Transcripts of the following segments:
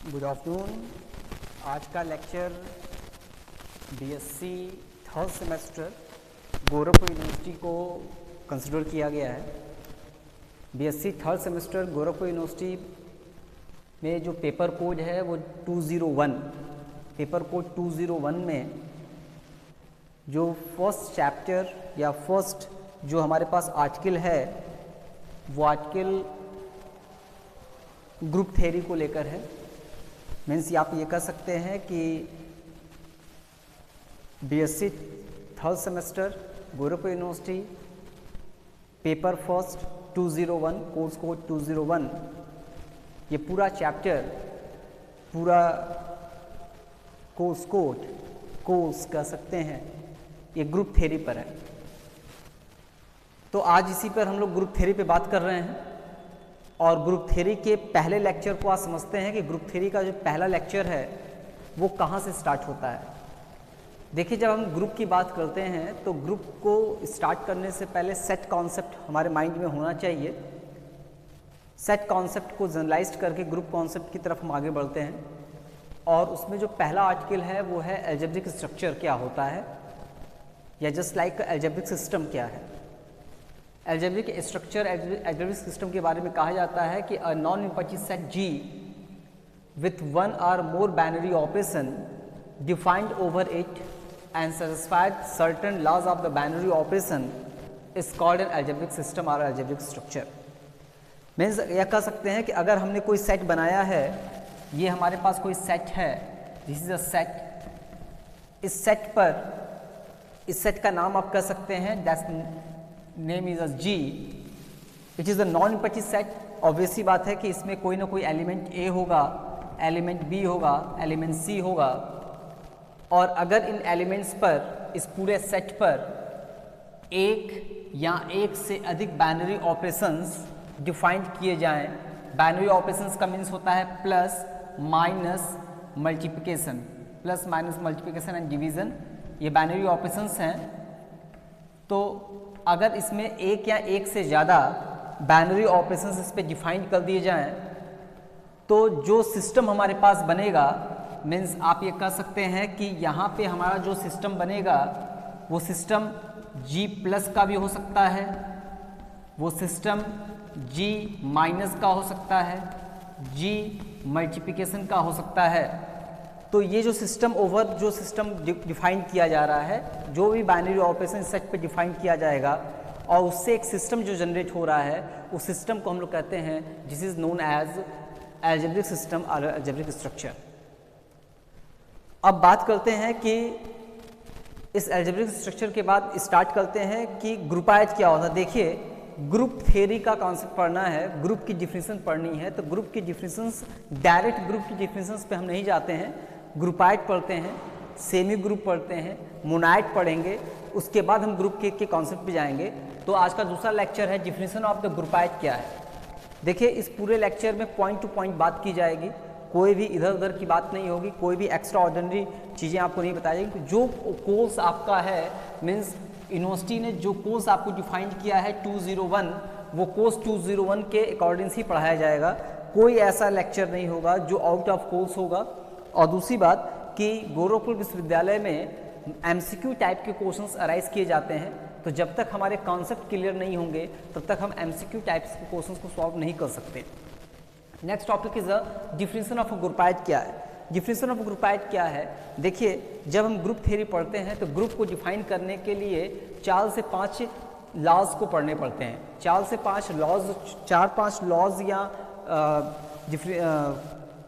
Good afternoon. आज का lecture BSc third semester Gorakhpur university को कंसिडर किया गया है। BSc third semester Gorakhpur university में जो पेपर कोड है वो 201, पेपर कोड 201 में जो फर्स्ट चैप्टर या फर्स्ट जो हमारे पास आर्टिकल है वो आर्टिकल ग्रुप थ्योरी को लेकर है। मीन्स आप ये कह सकते हैं कि BSc third semester Gorakhpur university paper first 201 course code 201 ये पूरा चैप्टर पूरा कोर्स कह सकते हैं ये ग्रुप थ्योरी पर है। तो आज इसी पर हम लोग ग्रुप थ्योरी पे बात कर रहे हैं और ग्रुप थ्योरी के पहले लेक्चर को आप समझते हैं कि ग्रुप थ्योरी का जो पहला लेक्चर है वो कहाँ से स्टार्ट होता है। देखिए, जब हम ग्रुप की बात करते हैं तो ग्रुप को स्टार्ट करने से पहले सेट कॉन्सेप्ट हमारे माइंड में होना चाहिए। सेट कॉन्सेप्ट को जनरलाइज करके ग्रुप कॉन्सेप्ट की तरफ हम आगे बढ़ते हैं और उसमें जो पहला आर्टिकल है वो है अलजेब्रिक स्ट्रक्चर क्या होता है या जस्ट लाइक अलजेब्रिक सिस्टम क्या है। अलजेब्रिक स्ट्रक्चर अलजेब्रिक सिस्टम के बारे में कहा जाता है कि a non empty set G with one or more binary operation defined over it and satisfied certain laws of the binary operation is called an algebraic system or algebraic structure। Means यह कह सकते हैं कि अगर हमने कोई set बनाया है, ये हमारे पास कोई सेट है, दिस इज अ सेट। इस सेट का नाम आप कह सकते हैं that's name is a G। It is a non empty set. Obviously बात है कि इसमें कोई ना कोई एलिमेंट A होगा, एलिमेंट B होगा, एलिमेंट C होगा और अगर इन एलिमेंट्स पर इस पूरे सेट पर एक या एक से अधिक बाइनरी ऑपरेशंस डिफाइंड किए जाएं। बाइनरी ऑपरेशंस का मीन्स होता है plus minus multiplication, plus minus multiplication and division, ये बाइनरी ऑपरेशंस हैं। तो अगर इसमें एक या एक से ज़्यादा बाइनरी ऑपरेशंस इस पे डिफाइन कर दिए जाएं तो जो सिस्टम हमारे पास बनेगा, मीन्स आप ये कह सकते हैं कि यहाँ पे हमारा जो सिस्टम बनेगा वो सिस्टम G प्लस का भी हो सकता है, वो सिस्टम G माइनस का हो सकता है, G मल्टीप्लिकेशन का हो सकता है। तो ये जो सिस्टम डिफाइन किया जा रहा है, जो भी बाइनरी ऑपरेशन सेट पे डिफाइन किया जाएगा और उससे एक सिस्टम जो जनरेट हो रहा है उस सिस्टम को हम लोग कहते हैं this is known as algebraic system और अलजेब्रिक स्ट्रक्चर। अब बात करते हैं कि इस अलजेब्रिक स्ट्रक्चर के बाद स्टार्ट करते हैं कि ग्रुपाइज क्या होता है। देखिए, ग्रुप थ्योरी का कॉन्सेप्ट पढ़ना है, ग्रुप की डिफिनेशन पढ़नी है, तो ग्रुप की डिफिनेशंस डायरेक्ट ग्रुप की डिफिनेशंस पे हम नहीं जाते हैं। ग्रुपाइड पढ़ते हैं, सेमी ग्रुप पढ़ते हैं, मोनाइड पढ़ेंगे, उसके बाद हम ग्रुप के कॉन्सेप्ट पे जाएंगे। तो आज का दूसरा लेक्चर है डिफिनेशन ऑफ द ग्रुपाइड क्या है। देखिए, इस पूरे लेक्चर में पॉइंट टू पॉइंट बात की जाएगी, कोई भी इधर उधर की बात नहीं होगी, कोई भी एक्स्ट्रा ऑर्डिनरी चीज़ें आपको नहीं बताई जाएंगी। जो कोर्स आपका है, मीन्स यूनिवर्सिटी ने जो कोर्स आपको डिफाइन किया है 201, वो कोर्स 201 के अकॉर्डिंग ही पढ़ाया जाएगा। कोई ऐसा लेक्चर नहीं होगा जो आउट ऑफ कोर्स होगा। और दूसरी बात कि गोरखपुर विश्वविद्यालय में एमसीक्यू टाइप के क्वेश्चंस अराइज किए जाते हैं, तो जब तक हमारे कॉन्सेप्ट क्लियर नहीं होंगे तब तक हम एमसीक्यू टाइप्स के क्वेश्चंस को सॉल्व नहीं कर सकते। Next topic is the definition of groupoid क्या है। डिफिनेशन ऑफ ग्रुपाइड क्या है? देखिए, जब हम ग्रुप थ्योरी पढ़ते हैं तो ग्रुप को डिफाइन करने के लिए 4 से 5 लॉज को पढ़ने पड़ते हैं। 4 से 5 लॉज, 4-5 लॉज या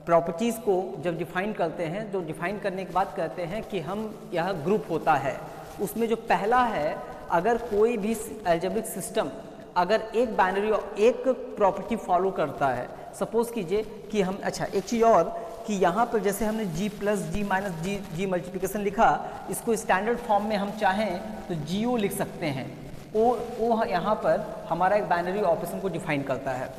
प्रॉपर्टीज़ को जब डिफाइन करते हैं तो डिफाइन करने के बाद कहते हैं कि हम यह ग्रुप होता है। उसमें जो पहला है, अगर कोई भी अलजेब्रिक सिस्टम अगर एक बाइनरी एक प्रॉपर्टी फॉलो करता है, सपोज कीजिए कि हम, अच्छा एक चीज़ और कि यहाँ पर जैसे हमने G plus G minus G multiplication लिखा, इसको स्टैंडर्ड फॉर्म में हम चाहें तो GO लिख सकते हैं। वो यहाँ पर हमारा एक बाइनरी ऑपरेशन को डिफाइन करता है।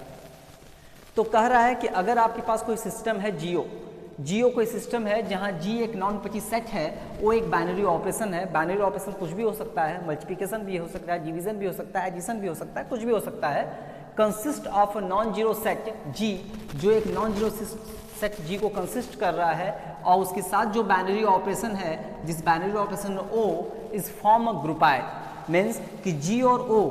तो कह रहा है कि अगर आपके पास कोई सिस्टम है GO कोई सिस्टम है जहाँ G एक नॉन एम्पटी सेट है, वो एक बाइनरी ऑपरेशन है। बाइनरी ऑपरेशन कुछ भी हो सकता है, मल्टीप्लिकेशन भी हो सकता है, डिवीजन भी हो सकता है, एडिशन भी हो सकता है, कुछ भी हो सकता है। Consist of non zero set G, जो एक नॉन जीरो सेट G को कंसिस्ट कर रहा है और उसके साथ जो बाइनरी ऑपरेशन है, जिस binary operation O is form a groupoid. Means कि G और O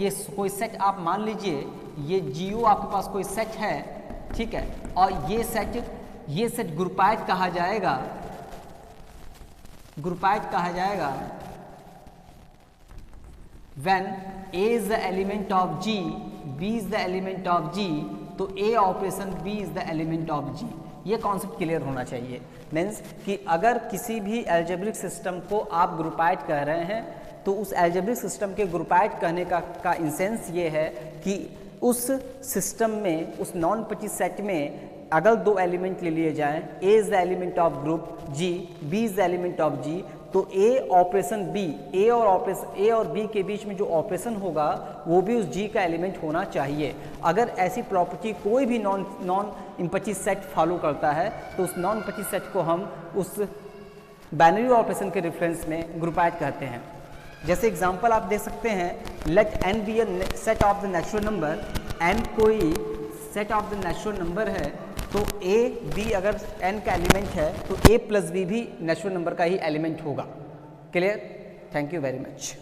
ये कोई सेट आप मान लीजिए, ये GO आपके पास कोई सेट है, ठीक है, और ये सेट ग्रुपाइड कहा जाएगा, ग्रुपाइड कहा जाएगा when A is the element of G, B is the element of G, तो A operation B is the element of G। ये कॉन्सेप्ट क्लियर होना चाहिए। मीन्स कि अगर किसी भी एल्जेब्रिक सिस्टम को आप ग्रुपाइड कह रहे हैं तो उस एल्जेब्रिक सिस्टम के ग्रुपाइड कहने का इंसेंस ये है कि उस सिस्टम में, उस नॉन पची सेट में अगर दो एलिमेंट ले लिए जाएं, A is the element of group G, B is the element of G, तो A ऑपरेशन B, A और B के बीच में जो ऑपरेशन होगा वो भी उस G का एलिमेंट होना चाहिए। अगर ऐसी प्रॉपर्टी कोई भी नॉन इम्पची सेट फॉलो करता है तो उस नॉन इम्पची सेट को हम उस बाइनरी ऑपरेशन के रेफरेंस में ग्रुपाइड कहते हैं। जैसे एग्जांपल आप दे सकते हैं, let n be a set of the natural number, n कोई set of the natural number है तो a b अगर n का एलिमेंट है तो a प्लस b भी नेचुरल नंबर का ही एलिमेंट होगा। Clear? Thank you very much.